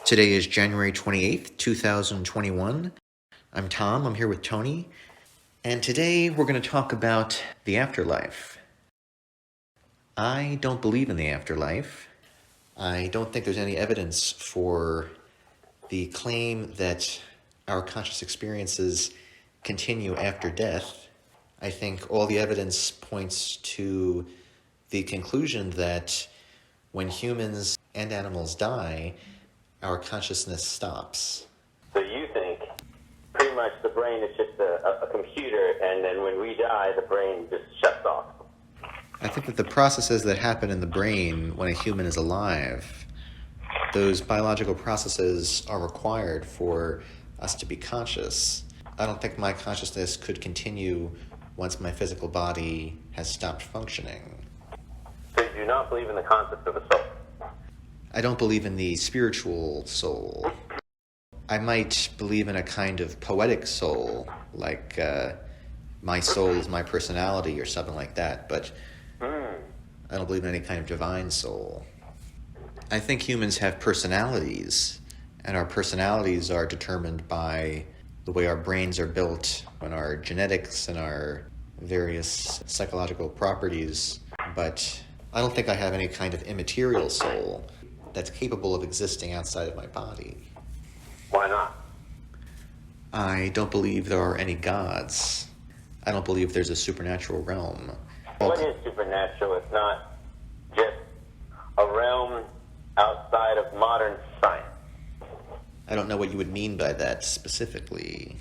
Today is January 28th, 2021. I'm Tom, I'm here with Tony, and today we're going to talk about the afterlife. I don't believe in the afterlife. I don't think there's any evidence for the claim that our conscious experiences continue after death. I think all the evidence points to the conclusion that when humans and animals die, our consciousness stops. So you think pretty much the brain is just a computer, and then when we die, the brain just shuts off? I think that the processes that happen in the brain when a human is alive, those biological processes are required for us to be conscious. I don't think my consciousness could continue once my physical body has stopped functioning. So you do not believe in the concept of a soul? I don't believe in the spiritual soul. I might believe in a kind of poetic soul, like my soul is my personality or something like that, but I don't believe in any kind of divine soul. I think humans have personalities, and our personalities are determined by the way our brains are built, and our genetics and our various psychological properties, but I don't think I have any kind of immaterial soul that's capable of existing outside of my body. Why not? I don't believe there are any gods. I don't believe there's a supernatural realm. What is supernatural? It's not just a realm outside of modern science. I don't know what you would mean by that specifically.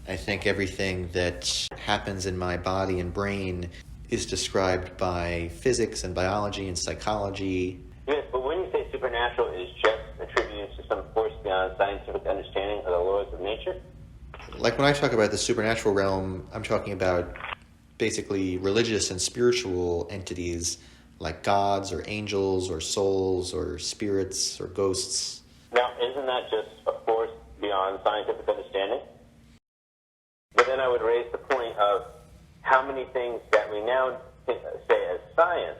I think everything that happens in my body and brain is described by physics and biology and psychology. Yes, but when you say supernatural, is just attributed to some force beyond scientific understanding of the laws of nature? Like when I talk about the supernatural realm, I'm talking about basically religious and spiritual entities like gods or angels or souls or spirits or ghosts. Now, isn't that just a force beyond scientific understanding? But then I would raise the point of how many things that we now say as science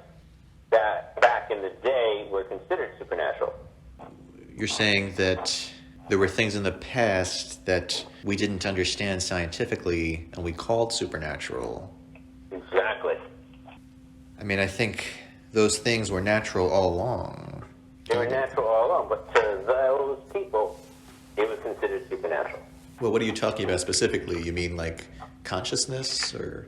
that back in the day were considered supernatural. You're saying that there were things in the past that we didn't understand scientifically and we called supernatural. Exactly. I mean, I think those things were natural all along. They were natural all along, but to those people, it was considered supernatural. Well, what are you talking about specifically? You mean like consciousness or?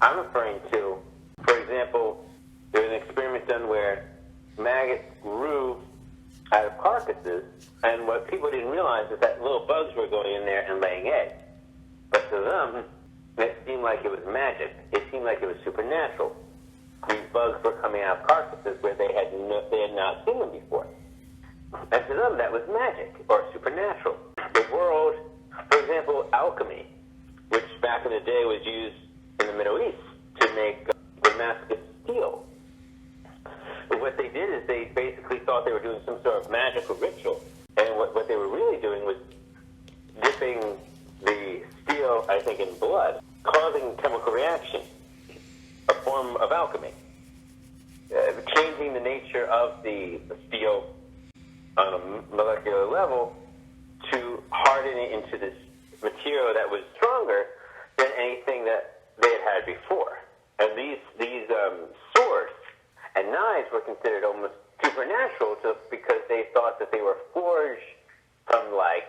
I'm referring to, for example, there was an experiment done where maggots grew out of carcasses, and what people didn't realize is that little bugs were going in there and laying eggs. But to them, it seemed like it was magic. It seemed like it was supernatural. These bugs were coming out of carcasses where they had not seen them before. And to them, that was magic or supernatural. The world, for example, alchemy, which back in the day was used in the Middle East to make Damascus steel. But what they did is they basically thought they were doing some sort of magical ritual. And what they were really doing was dipping the steel, I think, in blood, causing chemical reaction, a form of alchemy, changing the nature of the steel on a molecular level to harden it into this material that was stronger than anything that they had before. And these swords and knives were considered almost supernatural because they thought that they were forged from like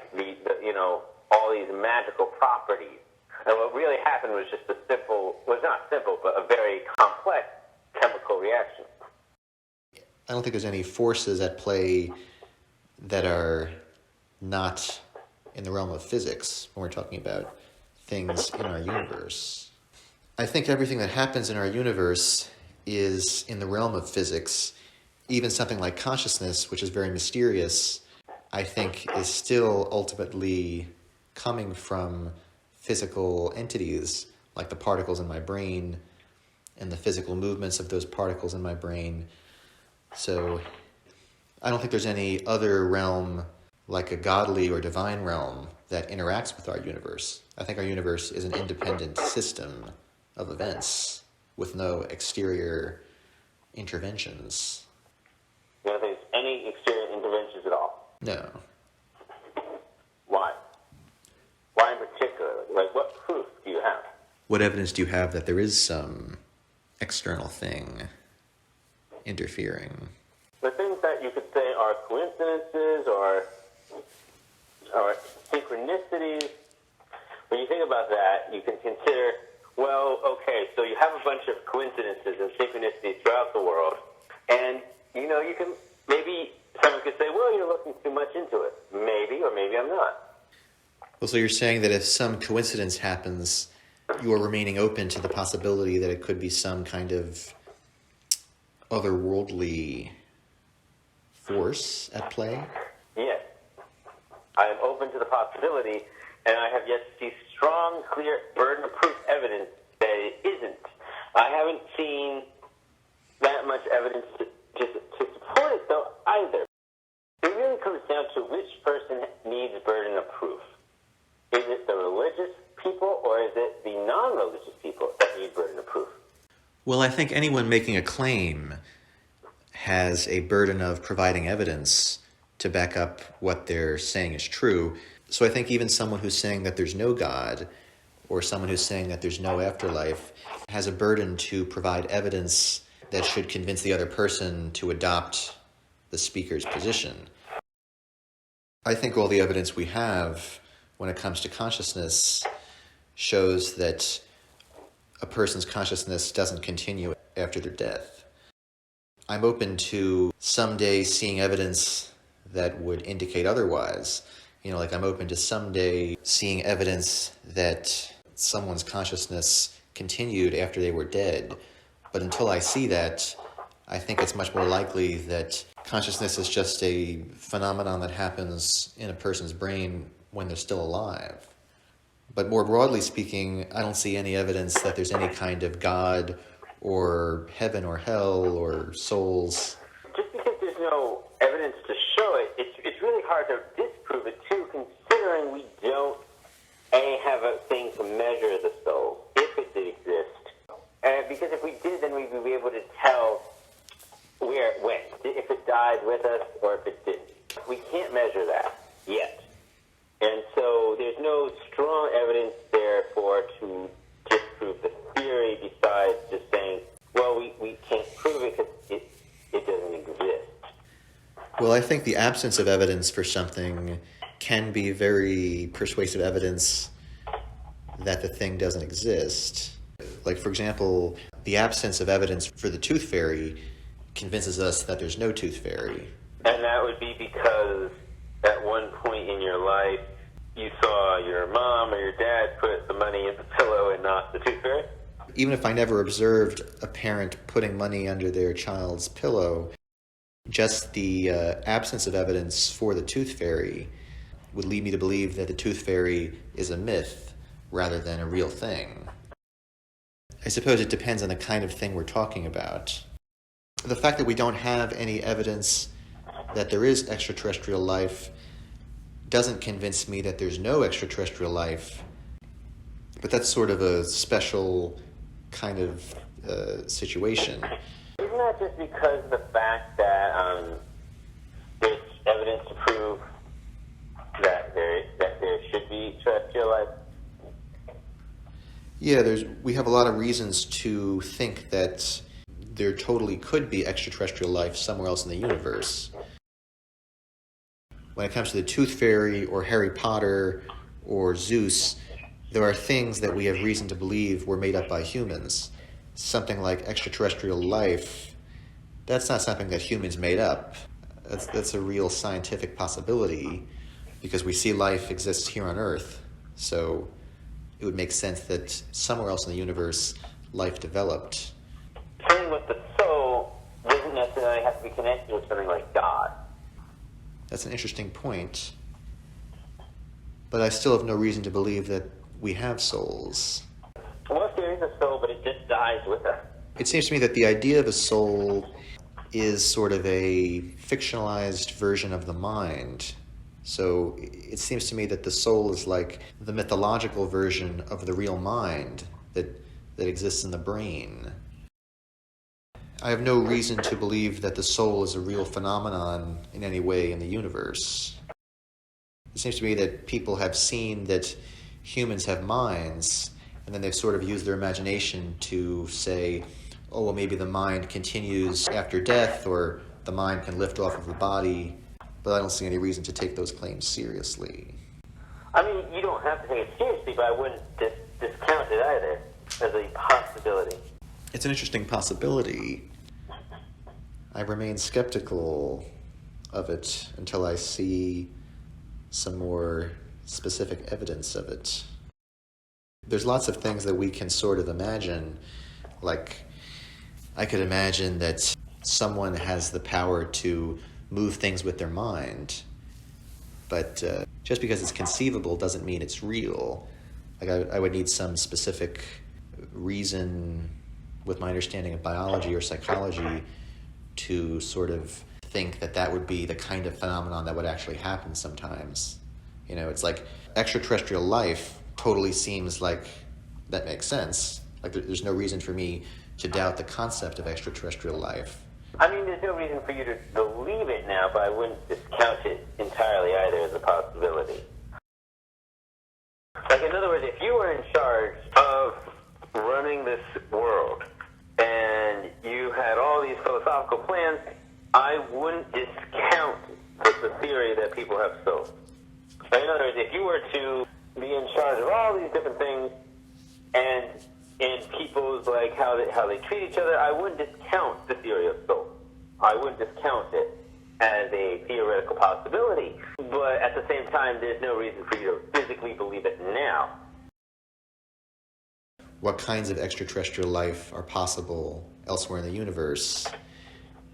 all these magical properties. And what really happened was just not simple, but a very complex chemical reaction. I don't think there's any forces at play that are not in the realm of physics when we're talking about things in our universe. I think everything that happens in our universe is in the realm of physics. Even something like consciousness, which is very mysterious, I think is still ultimately coming from physical entities like the particles in my brain and the physical movements of those particles in my brain. So I don't think there's any other realm like a godly or divine realm that interacts with our universe. I think our universe is an independent system of events with no exterior interventions. You don't think there's any exterior interventions at all? No. Why? Why in particular? Like, what proof do you have? What evidence do you have that there is some external thing interfering? The things that you could say are coincidences or synchronicities. When you think about that, you can consider, well, okay, so you have a bunch of coincidences and synchronicities throughout the world, and, you know, you can, maybe someone could say, well, you're looking too much into it. Maybe, or maybe I'm not. Well, so you're saying that if some coincidence happens, you are remaining open to the possibility that it could be some kind of otherworldly force at play? Yes. I am open to the possibility, and I have yet to see strong, clear, burden of proof evidence that it isn't. I haven't seen that much evidence to support it, though, either. It really comes down to which person needs burden of proof. Is it the religious people, or is it the non-religious people that need burden of proof? Well, I think anyone making a claim has a burden of providing evidence to back up what they're saying is true. So I think even someone who's saying that there's no God, or someone who's saying that there's no afterlife, has a burden to provide evidence that should convince the other person to adopt the speaker's position. I think all the evidence we have when it comes to consciousness shows that a person's consciousness doesn't continue after their death. I'm open to someday seeing evidence that would indicate otherwise. You know, like I'm open to someday seeing evidence that someone's consciousness continued after they were dead. But until I see that, I think it's much more likely that consciousness is just a phenomenon that happens in a person's brain when they're still alive. But more broadly speaking, I don't see any evidence that there's any kind of God or heaven or hell or souls. Just because there's no evidence to show it, it's really hard to disprove it too, considering we don't have a thing to measure the soul, if it did exist. Because if we did, then we would be able to tell where it went, if it died with us or if it didn't. We can't measure that yet. And so there's no strong evidence, therefore, to disprove the theory besides just saying, well, we can't prove it because it doesn't exist. Well, I think the absence of evidence for something can be very persuasive evidence that the thing doesn't exist. Like, for example, the absence of evidence for the tooth fairy convinces us that there's no tooth fairy. And that would be because at one point in your life, you saw your mom or your dad put the money in the pillow and not the tooth fairy? Even if I never observed a parent putting money under their child's pillow, just the absence of evidence for the tooth fairy would lead me to believe that the tooth fairy is a myth rather than a real thing. I suppose it depends on the kind of thing we're talking about. The fact that we don't have any evidence that there is extraterrestrial life doesn't convince me that there's no extraterrestrial life, but that's sort of a special kind of situation. Isn't that just because of the fact that there's evidence to prove that there should be terrestrial life? Yeah, we have a lot of reasons to think that there totally could be extraterrestrial life somewhere else in the universe. When it comes to the Tooth Fairy or Harry Potter or Zeus, there are things that we have reason to believe were made up by humans. Something like extraterrestrial life, that's not something that humans made up. That's a real scientific possibility because we see life exists here on Earth. So it would make sense that somewhere else in the universe, life developed. Something with the soul doesn't necessarily have to be connected with something like God. That's an interesting point. But I still have no reason to believe that we have souls. Well, if there is a soul, but it just dies with us. It seems to me that the idea of a soul is sort of a fictionalized version of the mind. So it seems to me that the soul is like the mythological version of the real mind that exists in the brain. I have no reason to believe that the soul is a real phenomenon in any way in the universe. It seems to me that people have seen that humans have minds, and then they've sort of used their imagination to say, oh, well, maybe the mind continues after death, or the mind can lift off of the body, but I don't see any reason to take those claims seriously. I mean, you don't have to take it seriously, but I wouldn't discount it either as a possibility. It's an interesting possibility. I remain skeptical of it until I see some more specific evidence of it. There's lots of things that we can sort of imagine. Like, I could imagine that someone has the power to move things with their mind, but just because it's conceivable doesn't mean it's real. Like, I would need some specific reason with my understanding of biology or psychology to sort of think that that would be the kind of phenomenon that would actually happen sometimes. You know, it's like extraterrestrial life totally seems like that makes sense. Like there's no reason for me to doubt the concept of extraterrestrial life. I mean, there's no reason for you to believe it now, but I wouldn't discount it entirely either as a possibility. Like, in other words, if you were in charge of running this world and you had all these philosophical plans, I wouldn't discount the theory that people have sold. In other words, if you were to be in charge of all these different things and in people's, like, how they treat each other, I wouldn't discount the theory of soul. I wouldn't discount it as a theoretical possibility. But at the same time, there's no reason for you to physically believe it now. What kinds of extraterrestrial life are possible elsewhere in the universe?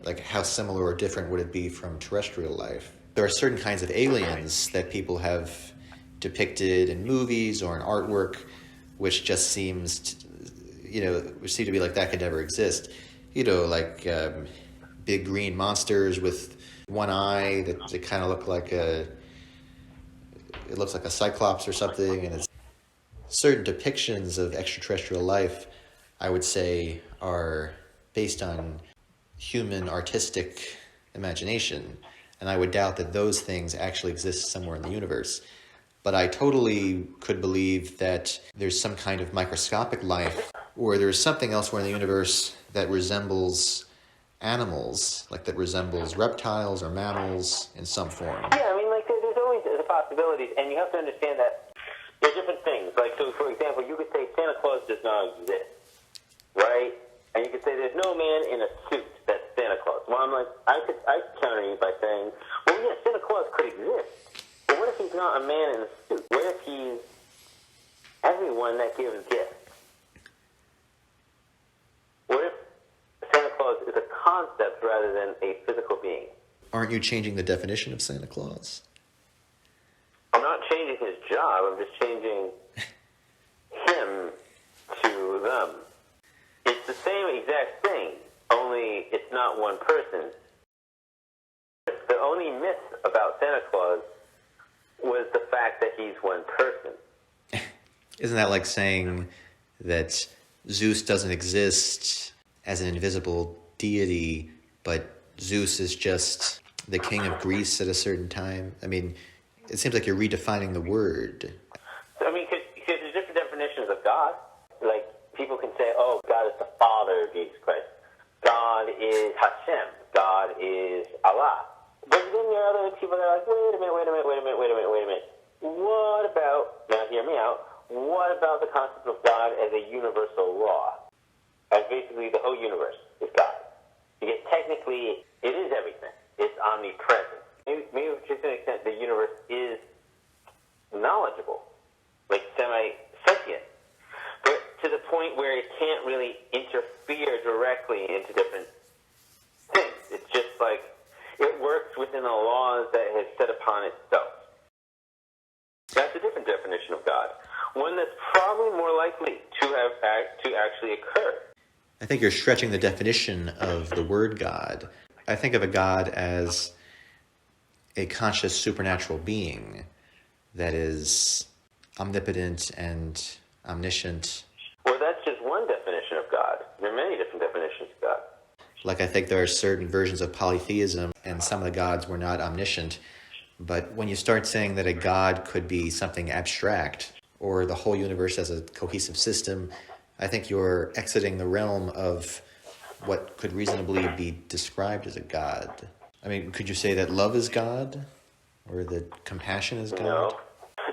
Like, how similar or different would it be from terrestrial life? There are certain kinds of aliens that people have depicted in movies or in artwork, which just seems, which seem to be like that could never exist. Like big green monsters with one eye that they kind of look like it looks like a cyclops or something, and it's certain depictions of extraterrestrial life, I would say, are based on human artistic imagination, and I would doubt that those things actually exist somewhere in the universe. But I totally could believe that there's some kind of microscopic life, or there's something elsewhere in the universe that resembles animals, like that resembles reptiles or mammals in some form. Yeah, I mean, like, there's always the possibilities, and you have to understand that there are different things. Like, so, for example, you could say Santa Claus does not exist, right? And you could say there's no man in a suit that's Santa Claus. Well, I'm like, I counter you by saying, well, yeah, Santa Claus could exist. But what if he's not a man in a suit? What if he's everyone that gives gifts? What if Santa Claus is a concept rather than a physical being? Aren't you changing the definition of Santa Claus? I'm not changing his job. I'm just changing him to them. It's the same exact thing, only it's not one person. The only myth about Santa Claus was the fact that he's one person. Isn't that like saying that Zeus doesn't exist as an invisible deity, but Zeus is just the king of Greece at a certain time? I mean, it seems like you're redefining the word. I mean, because there's different definitions of God. Like, people can say, oh, God is the Father of Jesus Christ. God is Hashem. God is Allah. But then there are other people that are like, wait a minute. What about, now hear me out, what about the concept of God as a universal law? As basically the whole universe is God. Because technically, it is everything. It's omnipresent. Maybe to an extent, the universe is knowledgeable, like semi-sentient, but to the point where it can't really interfere directly into different things. It's just like it works within the laws that it has set upon itself. That's a different definition of God, one that's probably more likely to actually occur. I think you're stretching the definition of the word God. I think of a God as a conscious supernatural being that is omnipotent and omniscient. Well, that's just one definition of God. There are many different definitions of God. Like I think there are certain versions of polytheism, and some of the gods were not omniscient. But when you start saying that a god could be something abstract, or the whole universe as a cohesive system, I think you're exiting the realm of what could reasonably be described as a god. I mean, could you say that love is God? Or that compassion is God? No.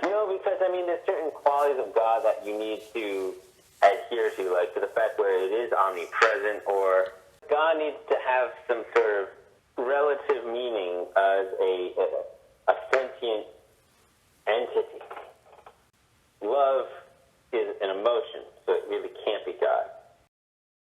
No, because, I mean, there's certain qualities of God that you need to adhere to, like to the fact where it is omnipresent, or God needs to have some sort of relative meaning as a sentient